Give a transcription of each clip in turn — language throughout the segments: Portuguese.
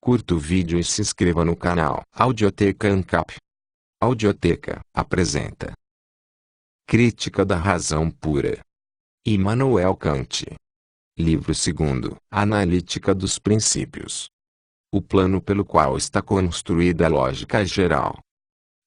Curta o vídeo e se inscreva no canal Audioteca ANCAP. Audioteca apresenta Crítica da Razão Pura. Immanuel Kant. Livro 2º, Analítica dos Princípios. O plano pelo qual está construída a lógica geral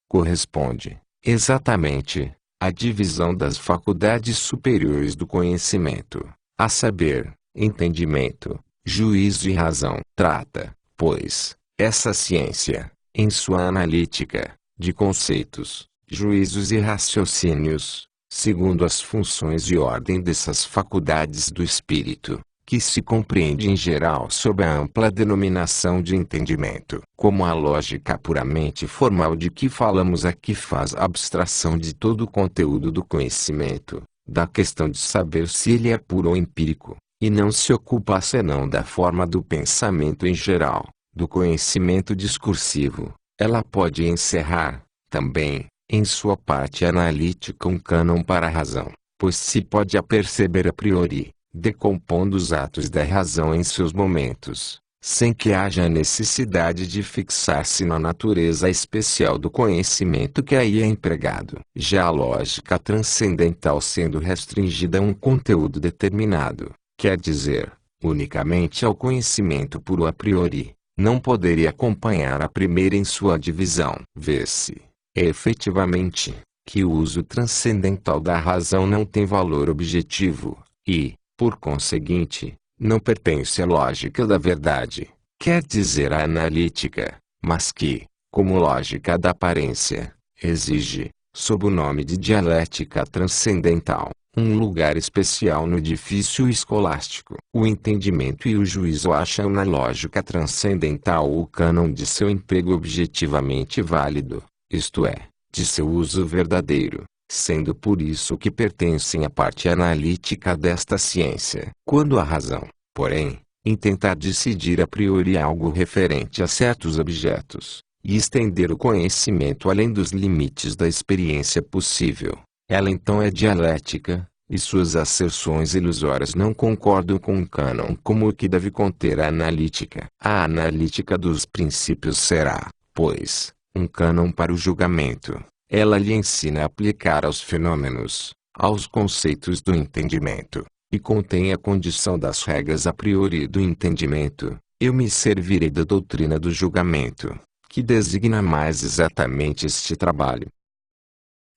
corresponde, exatamente, à divisão das faculdades superiores do conhecimento, a saber, entendimento, juízo e razão. Trata, pois, essa ciência, em sua analítica, de conceitos, juízos e raciocínios, segundo as funções e ordem dessas faculdades do espírito, que se compreende em geral sob a ampla denominação de entendimento. Como a lógica puramente formal de que falamos aqui faz abstração de todo o conteúdo do conhecimento, da questão de saber se ele é puro ou empírico, e não se ocupa senão da forma do pensamento em geral, do conhecimento discursivo, ela pode encerrar, também, em sua parte analítica um cânon para a razão, pois se pode aperceber a priori, decompondo os atos da razão em seus momentos, sem que haja necessidade de fixar-se na natureza especial do conhecimento que aí é empregado. Já a lógica transcendental sendo restringida a um conteúdo determinado, quer dizer, unicamente ao conhecimento puro a priori, não poderia acompanhar a primeira em sua divisão. Vê-se, efetivamente, que o uso transcendental da razão não tem valor objetivo, e, por conseguinte, não pertence à lógica da verdade, quer dizer à analítica, mas que, como lógica da aparência, exige, sob o nome de dialética transcendental, um lugar especial no edifício escolástico. O entendimento e o juízo acham na lógica transcendental o cânon de seu emprego objetivamente válido, isto é, de seu uso verdadeiro, sendo por isso que pertencem à parte analítica desta ciência. Quando a razão, porém, em tentar decidir a priori algo referente a certos objetos, e estender o conhecimento além dos limites da experiência possível, ela então é dialética, e suas asserções ilusórias não concordam com um cânon como o que deve conter a analítica. A analítica dos princípios será, pois, um cânon para o julgamento. Ela lhe ensina a aplicar aos fenômenos, aos conceitos do entendimento, e contém a condição das regras a priori do entendimento. Eu me servirei da doutrina do julgamento, que designa mais exatamente este trabalho.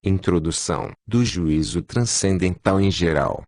Introdução do juízo transcendental em geral.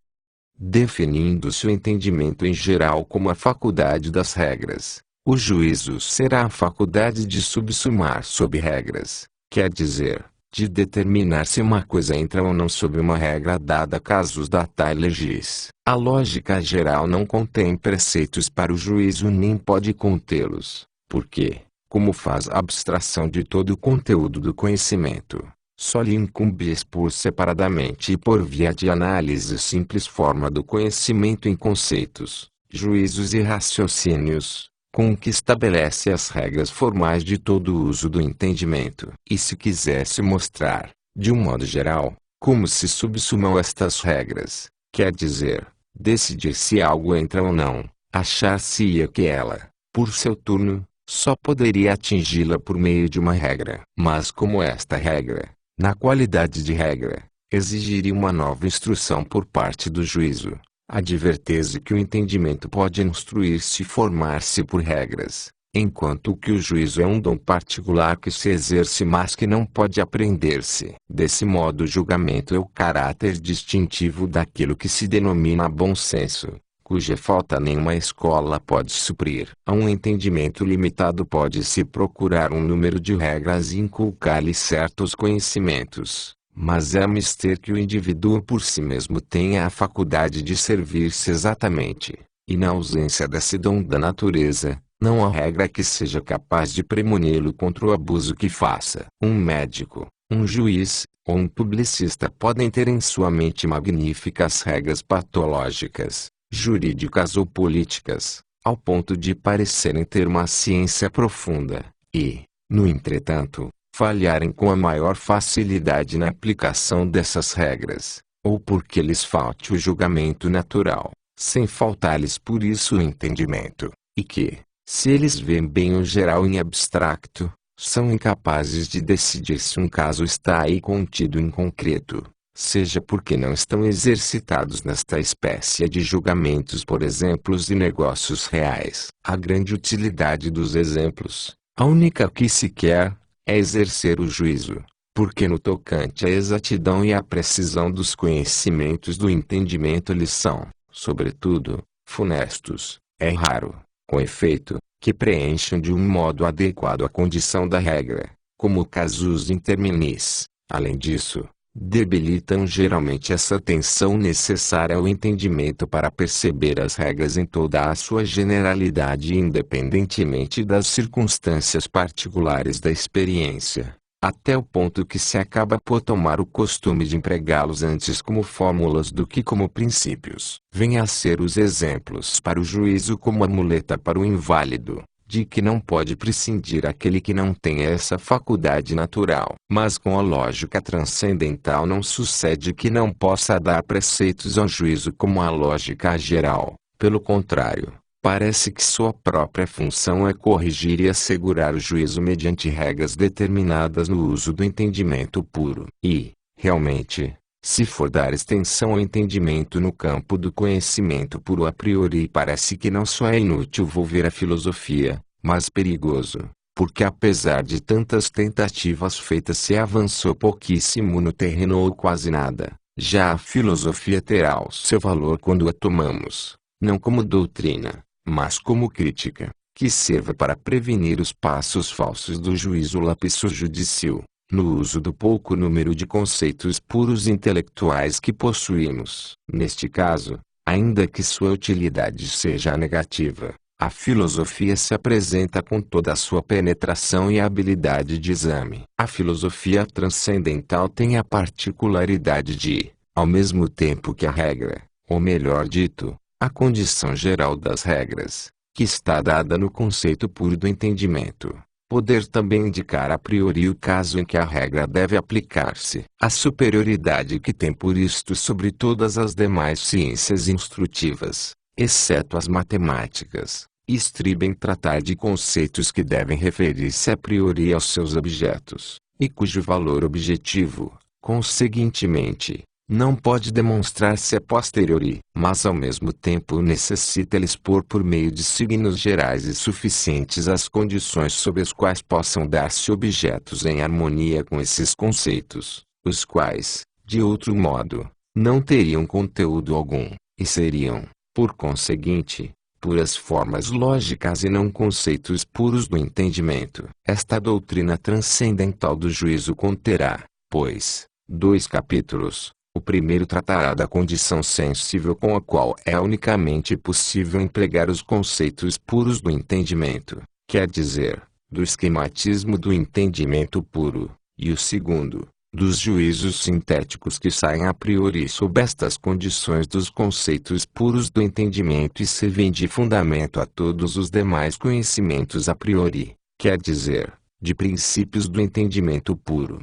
Definindo-se o entendimento em geral como a faculdade das regras, o juízo será a faculdade de subsumar sob regras, quer dizer, de determinar se uma coisa entra ou não sob uma regra dada casus datae legis. A lógica geral não contém preceitos para o juízo nem pode contê-los, porque, como faz abstração de todo o conteúdo do conhecimento, só lhe incumbe expor separadamente e por via de análise simples forma do conhecimento em conceitos, juízos e raciocínios, com que estabelece as regras formais de todo o uso do entendimento. E se quisesse mostrar, de um modo geral, como se subsumam estas regras, quer dizer, decidir se algo entra ou não, achar-se-ia que ela, por seu turno, só poderia atingi-la por meio de uma regra. Mas como esta regra, na qualidade de regra, exigiria uma nova instrução por parte do juízo, advertese que o entendimento pode instruir-se e formar-se por regras, enquanto que o juízo é um dom particular que se exerce mas que não pode aprender-se. Desse modo o julgamento é o caráter distintivo daquilo que se denomina bom senso, cuja falta nenhuma escola pode suprir. A um entendimento limitado pode-se procurar um número de regras e inculcar-lhe certos conhecimentos, mas é mister que o indivíduo por si mesmo tenha a faculdade de servir-se exatamente, e na ausência desse dom da natureza, não há regra que seja capaz de premuni-lo contra o abuso que faça. Um médico, um juiz, ou um publicista podem ter em sua mente magníficas regras patológicas, jurídicas ou políticas, ao ponto de parecerem ter uma ciência profunda, e, no entretanto, falharem com a maior facilidade na aplicação dessas regras, ou porque lhes falte o julgamento natural, sem faltar-lhes por isso o entendimento, e que, Se eles veem bem o geral em abstracto, são incapazes de decidir se um caso está aí contido em concreto, seja porque não estão exercitados nesta espécie de julgamentos por exemplos e negócios reais. A grande utilidade dos exemplos, a única que se quer, é exercer o juízo, porque no tocante à exatidão e à precisão dos conhecimentos do entendimento eles são, sobretudo, funestos. É raro, com efeito, que preencham de um modo adequado a condição da regra, como casus interminis. Além disso, debilitam geralmente essa tensão necessária ao entendimento para perceber as regras em toda a sua generalidade independentemente das circunstâncias particulares da experiência, até o ponto que se acaba por tomar o costume de empregá-los antes como fórmulas do que como princípios. Venha a ser os exemplos para o juízo como a muleta para o inválido, de que não pode prescindir aquele que não tem essa faculdade natural. Mas com a lógica transcendental não sucede que não possa dar preceitos ao juízo como a lógica geral. Pelo contrário, parece que sua própria função é corrigir e assegurar o juízo mediante regras determinadas no uso do entendimento puro. E, realmente, se for dar extensão ao entendimento no campo do conhecimento puro a priori, parece que não só é inútil volver à filosofia, mas perigoso, porque apesar de tantas tentativas feitas se avançou pouquíssimo no terreno ou quase nada. Já a filosofia terá o seu valor quando a tomamos, não como doutrina, mas como crítica, que sirva para prevenir os passos falsos do juízo lapso-judicial, no uso do pouco número de conceitos puros intelectuais que possuímos. Neste caso, ainda que sua utilidade seja negativa, a filosofia se apresenta com toda a sua penetração e habilidade de exame. A filosofia transcendental tem a particularidade de, ao mesmo tempo que a regra, ou melhor dito, a condição geral das regras, que está dada no conceito puro do entendimento, poder também indicar a priori o caso em que a regra deve aplicar-se. A superioridade que tem por isto sobre todas as demais ciências instrutivas, exceto as matemáticas, estriba em tratar de conceitos que devem referir-se a priori aos seus objetos, e cujo valor objetivo, conseguintemente, não pode demonstrar-se a posteriori, mas ao mesmo tempo necessita expor por meio de signos gerais e suficientes as condições sob as quais possam dar-se objetos em harmonia com esses conceitos, os quais, de outro modo, não teriam conteúdo algum, e seriam, por conseguinte, puras formas lógicas e não conceitos puros do entendimento. Esta doutrina transcendental do juízo conterá, pois, 2 capítulos. O primeiro tratará da condição sensível com a qual é unicamente possível empregar os conceitos puros do entendimento, quer dizer, do esquematismo do entendimento puro, e o segundo, dos juízos sintéticos que saem a priori sob estas condições dos conceitos puros do entendimento e servem de fundamento a todos os demais conhecimentos a priori, quer dizer, de princípios do entendimento puro.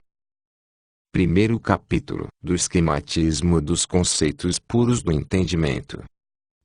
Primeiro capítulo do esquematismo dos conceitos puros do entendimento.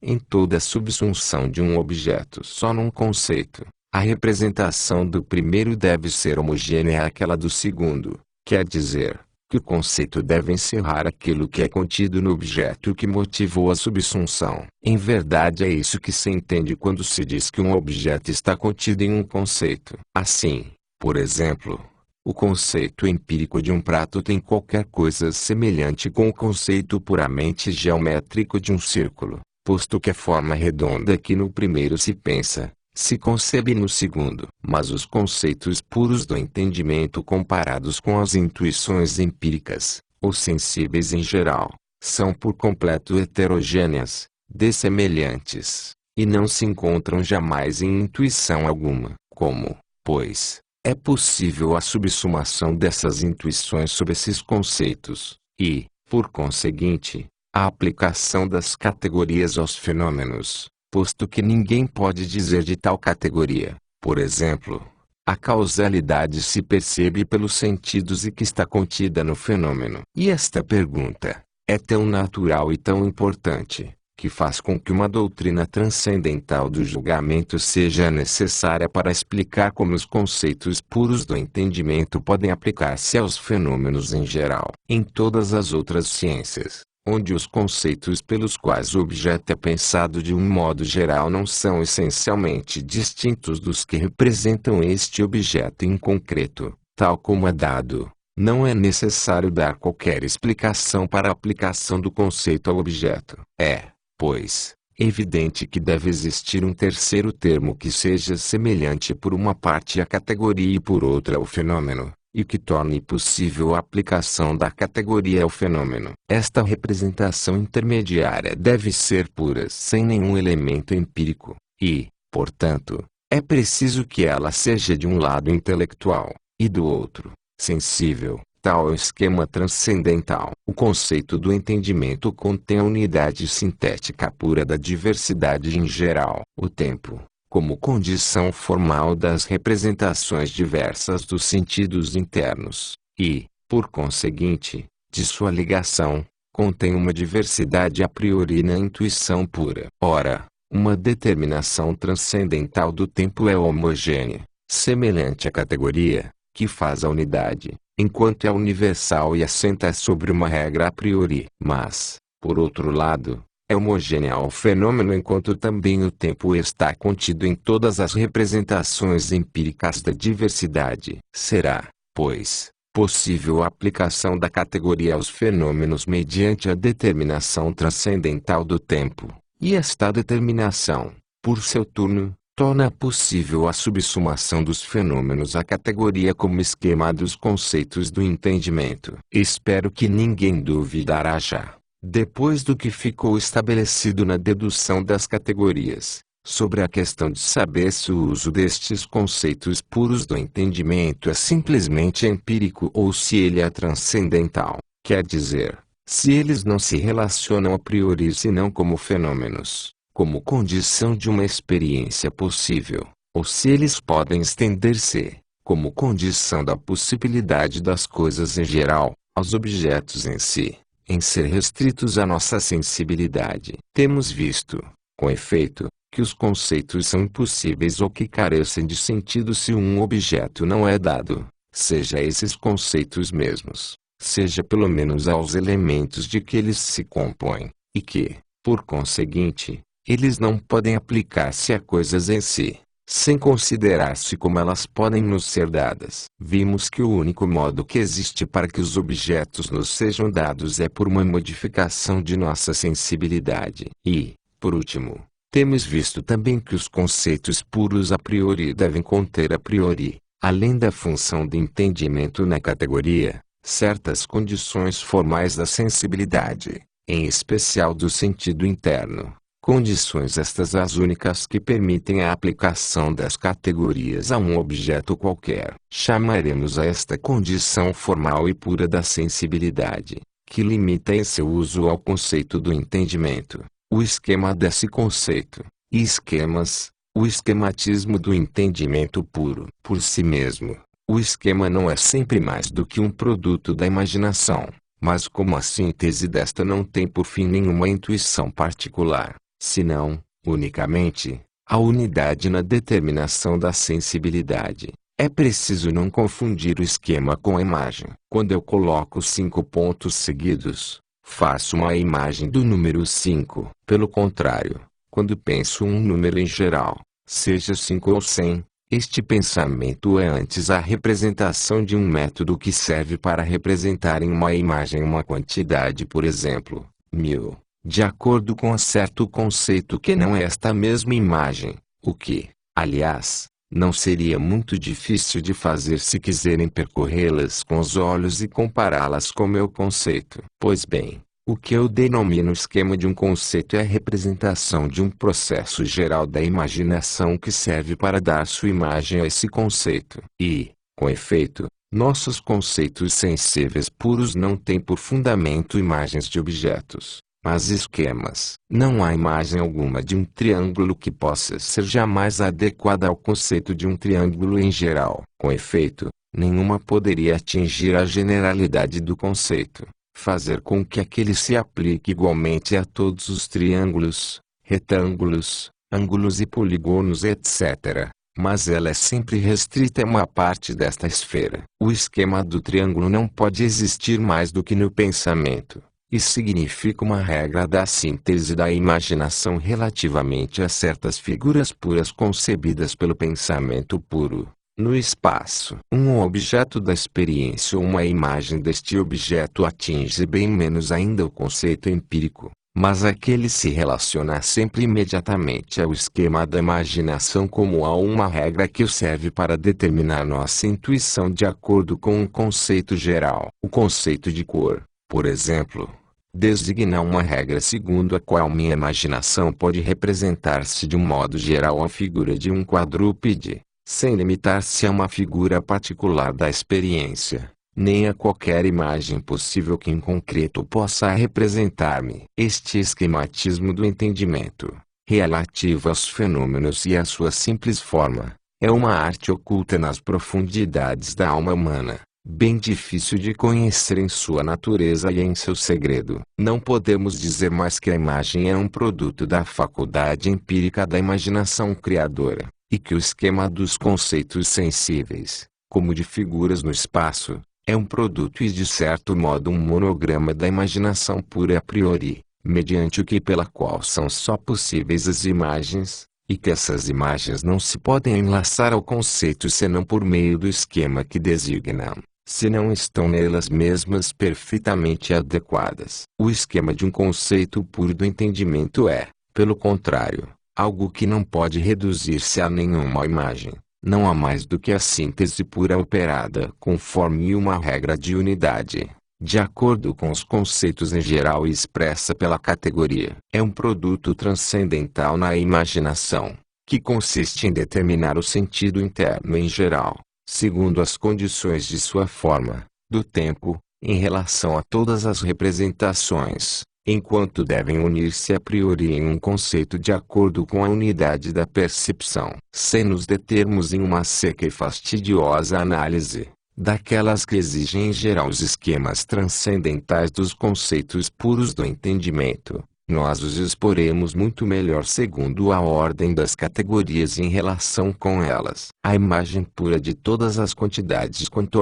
Em toda a subsunção de um objeto só num conceito, a representação do primeiro deve ser homogênea àquela do segundo, quer dizer, que o conceito deve encerrar aquilo que é contido no objeto que motivou a subsunção. Em verdade é isso que se entende quando se diz que um objeto está contido em um conceito. Assim, por exemplo, o conceito empírico de um prato tem qualquer coisa semelhante com o conceito puramente geométrico de um círculo, posto que a forma redonda que no primeiro se pensa, se concebe no segundo. Mas os conceitos puros do entendimento comparados com as intuições empíricas, ou sensíveis em geral, são por completo heterogêneas, dessemelhantes, e não se encontram jamais em intuição alguma. Como, pois, é possível a subsumação dessas intuições sobre esses conceitos, e, por conseguinte, a aplicação das categorias aos fenômenos, posto que ninguém pode dizer de tal categoria, por exemplo, a causalidade se percebe pelos sentidos e que está contida no fenômeno. E esta pergunta é tão natural e tão importante, que faz com que uma doutrina transcendental do julgamento seja necessária para explicar como os conceitos puros do entendimento podem aplicar-se aos fenômenos em geral. Em todas as outras ciências, onde os conceitos pelos quais o objeto é pensado de um modo geral não são essencialmente distintos dos que representam este objeto em concreto, tal como é dado, não é necessário dar qualquer explicação para a aplicação do conceito ao objeto. É, pois, evidente que deve existir um terceiro termo que seja semelhante por uma parte à categoria e por outra ao fenômeno, e que torne possível a aplicação da categoria ao fenômeno. Esta representação intermediária deve ser pura sem nenhum elemento empírico, e, portanto, é preciso que ela seja de um lado intelectual, e do outro, sensível. Tal é o esquema transcendental. O conceito do entendimento contém a unidade sintética pura da diversidade em geral. O tempo, como condição formal das representações diversas dos sentidos internos, e, por conseguinte, de sua ligação, contém uma diversidade a priori na intuição pura. Ora, uma determinação transcendental do tempo é homogênea, semelhante à categoria, que faz a unidade, enquanto é universal e assenta sobre uma regra a priori. Mas, por outro lado, é homogênea ao fenômeno enquanto também o tempo está contido em todas as representações empíricas da diversidade. Será, pois, possível a aplicação da categoria aos fenômenos mediante a determinação transcendental do tempo, e esta determinação, por seu turno, torna possível a subsumação dos fenômenos à categoria como esquema dos conceitos do entendimento. Espero que ninguém duvidará já, depois do que ficou estabelecido na dedução das categorias, sobre a questão de saber se o uso destes conceitos puros do entendimento é simplesmente empírico ou se ele é transcendental, quer dizer, se eles não se relacionam a priori senão como fenômenos, como condição de uma experiência possível, ou se eles podem estender-se, como condição da possibilidade das coisas em geral, aos objetos em si, em ser restritos à nossa sensibilidade. Temos visto, com efeito, que os conceitos são impossíveis ou que carecem de sentido se um objeto não é dado, seja a esses conceitos mesmos, seja pelo menos aos elementos de que eles se compõem, e que, por conseguinte, eles não podem aplicar-se a coisas em si, sem considerar-se como elas podem nos ser dadas. Vimos que o único modo que existe para que os objetos nos sejam dados é por uma modificação de nossa sensibilidade. E, por último, temos visto também que os conceitos puros a priori devem conter a priori, além da função de entendimento na categoria, certas condições formais da sensibilidade, em especial do sentido interno. Condições estas as únicas que permitem a aplicação das categorias a um objeto qualquer. Chamaremos a esta condição formal e pura da sensibilidade, que limita em seu uso ao conceito do entendimento, o esquema desse conceito, e esquemas, o esquematismo do entendimento puro. Por si mesmo, o esquema não é sempre mais do que um produto da imaginação, mas como a síntese desta não tem por fim nenhuma intuição particular, senão, unicamente, a unidade na determinação da sensibilidade. É preciso não confundir o esquema com a imagem. Quando eu coloco 5 pontos seguidos, faço uma imagem do número 5. Pelo contrário, quando penso um número em geral, seja 5 ou 100, este pensamento é antes a representação de um método que serve para representar em uma imagem uma quantidade, por exemplo, 1000. De acordo com certo conceito que não é esta mesma imagem, o que, aliás, não seria muito difícil de fazer se quiserem percorrê-las com os olhos e compará-las com meu conceito. Pois bem, o que eu denomino esquema de um conceito é a representação de um processo geral da imaginação que serve para dar sua imagem a esse conceito. E, com efeito, nossos conceitos sensíveis puros não têm por fundamento imagens de objetos, mas esquemas. Não há imagem alguma de um triângulo que possa ser jamais adequada ao conceito de um triângulo em geral. Com efeito, nenhuma poderia atingir a generalidade do conceito, fazer com que aquele se aplique igualmente a todos os triângulos, retângulos, ângulos e polígonos, etc. Mas ela é sempre restrita a uma parte desta esfera. O esquema do triângulo não pode existir mais do que no pensamento. Isso significa uma regra da síntese da imaginação relativamente a certas figuras puras concebidas pelo pensamento puro. No espaço, um objeto da experiência ou uma imagem deste objeto atinge bem menos ainda o conceito empírico, mas aquele se relaciona sempre imediatamente ao esquema da imaginação como a uma regra que serve para determinar nossa intuição de acordo com um conceito geral. O conceito de cor, por exemplo, designa uma regra segundo a qual minha imaginação pode representar-se de um modo geral a figura de um quadrúpede, sem limitar-se a uma figura particular da experiência, nem a qualquer imagem possível que em concreto possa representar-me. Este esquematismo do entendimento, relativo aos fenômenos e à sua simples forma, é uma arte oculta nas profundidades da alma humana, bem difícil de conhecer em sua natureza e em seu segredo. Não podemos dizer mais que a imagem é um produto da faculdade empírica da imaginação criadora, e que o esquema dos conceitos sensíveis, como de figuras no espaço, é um produto e de certo modo um monograma da imaginação pura a priori, mediante o que e pela qual são só possíveis as imagens, e que essas imagens não se podem enlaçar ao conceito senão por meio do esquema que designam, se não estão nelas mesmas perfeitamente adequadas. O esquema de um conceito puro do entendimento é, pelo contrário, algo que não pode reduzir-se a nenhuma imagem. Não há mais do que a síntese pura operada conforme uma regra de unidade, de acordo com os conceitos em geral e expressa pela categoria. É um produto transcendental na imaginação, que consiste em determinar o sentido interno em geral, segundo as condições de sua forma, do tempo, em relação a todas as representações, enquanto devem unir-se a priori em um conceito de acordo com a unidade da percepção. Sem nos determos em uma seca e fastidiosa análise, daquelas que exigem em geral os esquemas transcendentais dos conceitos puros do entendimento, nós os exporemos muito melhor segundo a ordem das categorias em relação com elas. A imagem pura de todas as quantidades quanto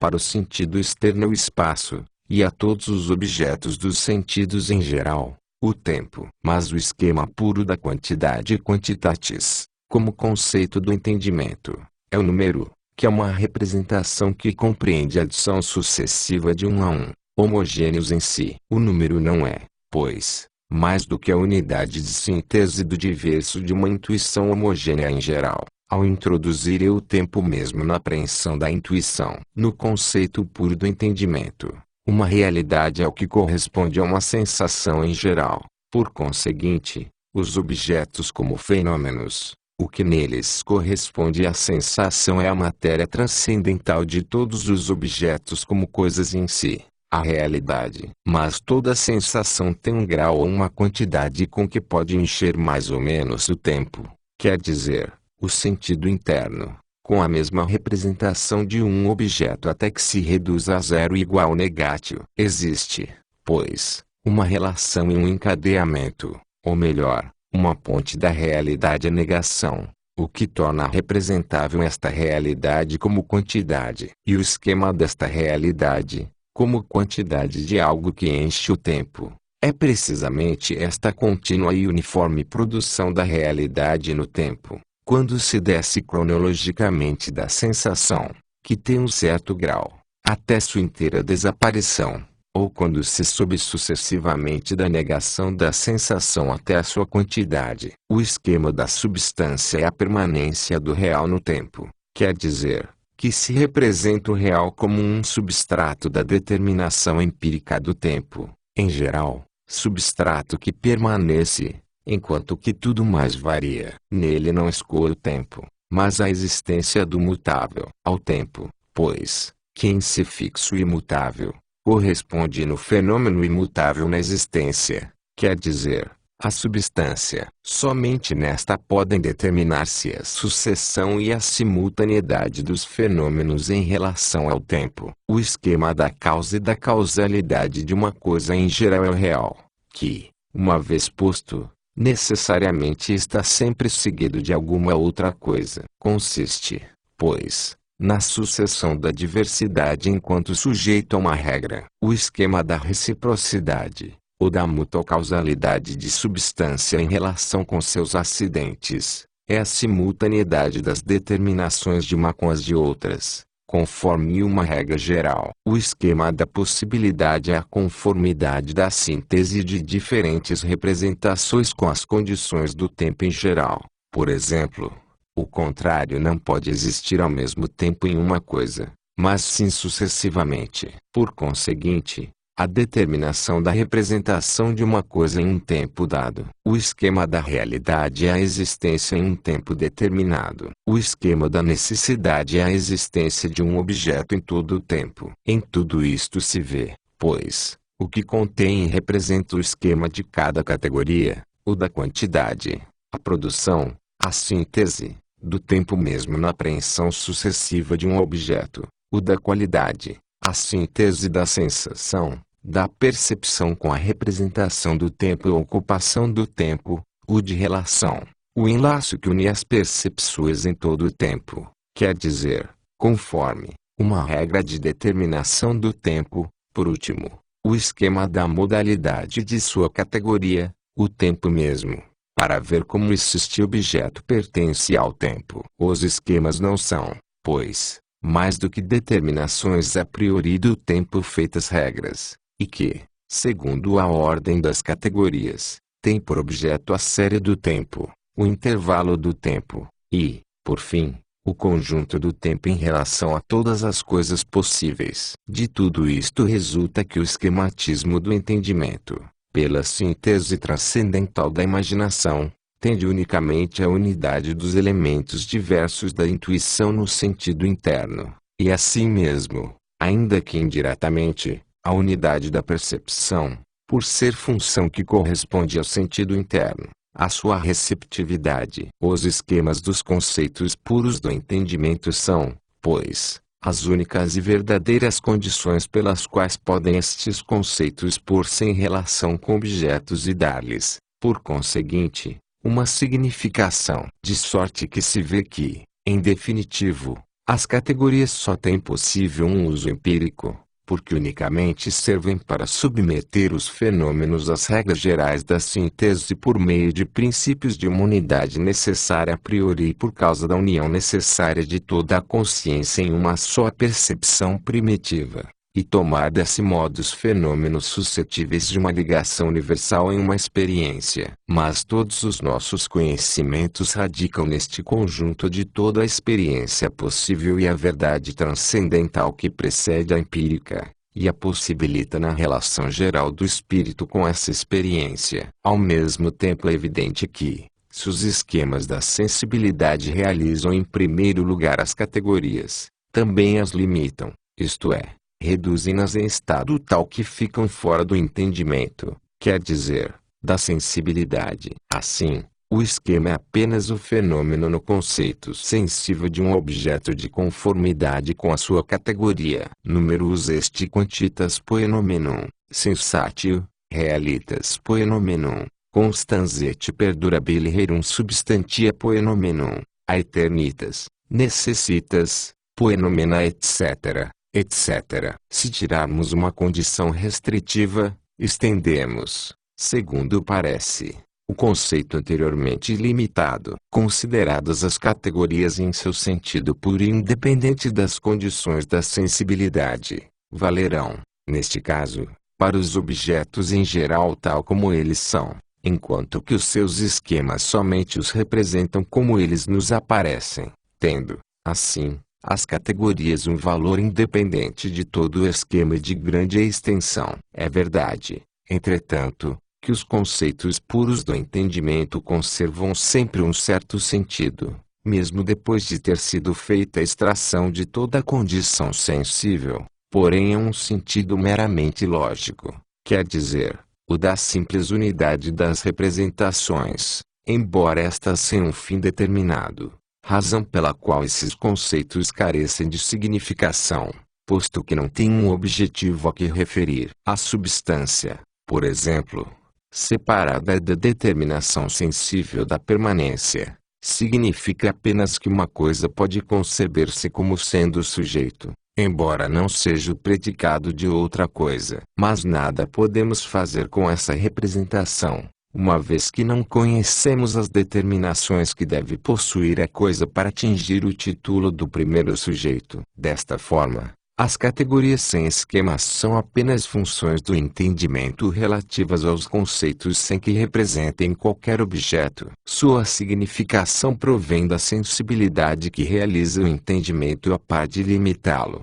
para o sentido externo ao espaço, e a todos os objetos dos sentidos em geral, o tempo. Mas o esquema puro da quantidade quantitatis, como conceito do entendimento, é o número, que é uma representação que compreende a adição sucessiva de 1 a 1, homogêneos em si. O número não é, pois, mais do que a unidade de síntese do diverso de uma intuição homogênea em geral, ao introduzir eu o tempo mesmo na apreensão da intuição. No conceito puro do entendimento, uma realidade é o que corresponde a uma sensação em geral. Por conseguinte, os objetos como fenômenos, o que neles corresponde à sensação é a matéria transcendental de todos os objetos como coisas em si, a realidade. Mas toda sensação tem um grau ou uma quantidade com que pode encher mais ou menos o tempo, quer dizer, o sentido interno, com a mesma representação de um objeto até que se reduza a zero igual negativo. Existe, pois, uma relação e um encadeamento, ou melhor, uma ponte da realidade à negação, o que torna representável esta realidade como quantidade, e o esquema desta realidade, como quantidade de algo que enche o tempo. É precisamente esta contínua e uniforme produção da realidade no tempo, quando se desce cronologicamente da sensação, que tem um certo grau, até sua inteira desaparição, ou quando se sobe sucessivamente da negação da sensação até a sua quantidade. O esquema da substância é a permanência do real no tempo, quer dizer, que se representa o real como um substrato da determinação empírica do tempo, em geral, substrato que permanece, enquanto que tudo mais varia. Nele não escoa o tempo, mas a existência do mutável. Ao tempo, pois, que em si fixo e imutável, corresponde no fenômeno imutável na existência, quer dizer, a substância. Somente nesta podem determinar-se a sucessão e a simultaneidade dos fenômenos em relação ao tempo. O esquema da causa e da causalidade de uma coisa em geral é o real, que, uma vez posto, necessariamente está sempre seguido de alguma outra coisa. Consiste, pois, na sucessão da diversidade enquanto sujeito a uma regra. O esquema da reciprocidade, ou da mútua causalidade de substância em relação com seus acidentes, é a simultaneidade das determinações de uma com as de outras, conforme uma regra geral. O esquema da possibilidade é a conformidade da síntese de diferentes representações com as condições do tempo em geral. Por exemplo, o contrário não pode existir ao mesmo tempo em uma coisa, mas sim sucessivamente. Por conseguinte, a determinação da representação de uma coisa em um tempo dado. O esquema da realidade é a existência em um tempo determinado. O esquema da necessidade é a existência de um objeto em todo o tempo. Em tudo isto se vê, pois, o que contém e representa o esquema de cada categoria, o da quantidade, a produção, a síntese, do tempo mesmo na apreensão sucessiva de um objeto, o da qualidade, a síntese da sensação, da percepção com a representação do tempo e ocupação do tempo, o de relação, o enlace que une as percepções em todo o tempo, quer dizer, conforme, uma regra de determinação do tempo. Por último, o esquema da modalidade de sua categoria, o tempo mesmo, para ver como este objeto pertence ao tempo. Os esquemas não são, pois, mais do que determinações a priori do tempo feitas regras, e que, segundo a ordem das categorias, têm por objeto a série do tempo, o intervalo do tempo, e, por fim, o conjunto do tempo em relação a todas as coisas possíveis. De tudo isto resulta que o esquematismo do entendimento, pela síntese transcendental da imaginação, tende unicamente à unidade dos elementos diversos da intuição no sentido interno, e assim mesmo, ainda que indiretamente, à unidade da percepção, por ser função que corresponde ao sentido interno, à sua receptividade. Os esquemas dos conceitos puros do entendimento são, pois, as únicas e verdadeiras condições pelas quais podem estes conceitos pôr-se em relação com objetos e dar-lhes, por conseguinte, uma significação. De sorte que se vê que, em definitivo, as categorias só têm possível um uso empírico, porque unicamente servem para submeter os fenômenos às regras gerais da síntese por meio de princípios de uma unidade necessária a priori e por causa da união necessária de toda a consciência em uma só percepção primitiva, e tomar desse modo os fenômenos suscetíveis de uma ligação universal em uma experiência. Mas todos os nossos conhecimentos radicam neste conjunto de toda a experiência possível e a verdade transcendental que precede a empírica, e a possibilita na relação geral do espírito com essa experiência. Ao mesmo tempo é evidente que, se os esquemas da sensibilidade realizam em primeiro lugar as categorias, também as limitam, isto é, reduzem-nas em estado tal que ficam fora do entendimento, quer dizer, da sensibilidade. Assim, o esquema é apenas o fenômeno no conceito sensível de um objeto de conformidade com a sua categoria. Numerus est quantitas poenomenum, sensatio, realitas poenomenum, constans et perdurabile rerum substantia poenomenum, aeternitas, necessitas, poenomena etc. etc. Se tirarmos uma condição restritiva, estendemos, segundo parece, o conceito anteriormente limitado. Consideradas as categorias em seu sentido puro e independente das condições da sensibilidade, valerão, neste caso, para os objetos em geral tal como eles são, enquanto que os seus esquemas somente os representam como eles nos aparecem, tendo, assim, as categorias um valor independente de todo o esquema e de grande extensão. É verdade, entretanto, que os conceitos puros do entendimento conservam sempre um certo sentido, mesmo depois de ter sido feita a extração de toda a condição sensível, porém é um sentido meramente lógico, quer dizer, o da simples unidade das representações, embora estas tenham um fim determinado, razão pela qual esses conceitos carecem de significação, posto que não têm um objetivo a que referir. A substância, por exemplo, separada da determinação sensível da permanência, significa apenas que uma coisa pode conceber-se como sendo sujeito, embora não seja o predicado de outra coisa. Mas nada podemos fazer com essa representação, uma vez que não conhecemos as determinações que deve possuir a coisa para atingir o título do primeiro sujeito. Desta forma, as categorias sem esquemas são apenas funções do entendimento relativas aos conceitos sem que representem qualquer objeto. Sua significação provém da sensibilidade que realiza o entendimento a par de limitá-lo.